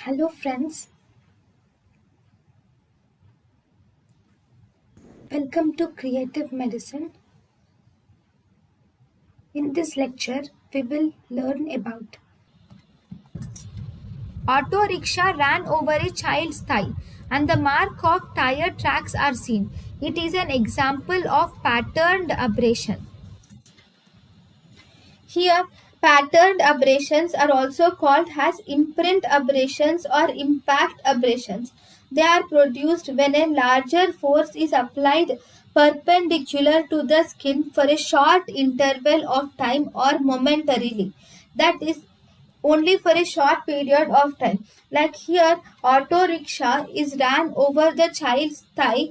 Hello friends, welcome to Creative Medicine. In this lecture, we will learn about auto rickshaw ran over a child's thigh and the mark of tire tracks are seen. It is an example of patterned abrasion. Here, patterned abrasions are also called as imprint abrasions or impact abrasions. They are produced when a larger force is applied perpendicular to the skin for a short interval of time or momentarily. That is only for a short period of time. Like here, auto rickshaw is ran over the child's thigh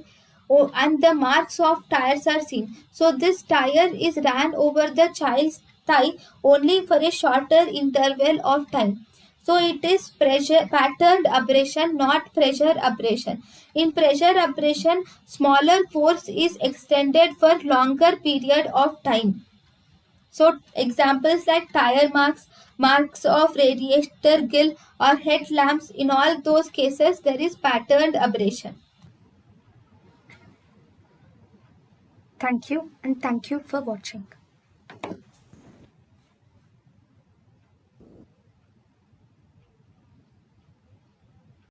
and the marks of tires are seen. So this tire is ran over the child's thigh only for a shorter interval of time. So it is pressure patterned abrasion, not pressure abrasion. In pressure abrasion, smaller force is extended for longer period of time. So examples like tire marks, marks of radiator grill or headlamps, in all those cases there is patterned abrasion. Thank you and thank you for watching.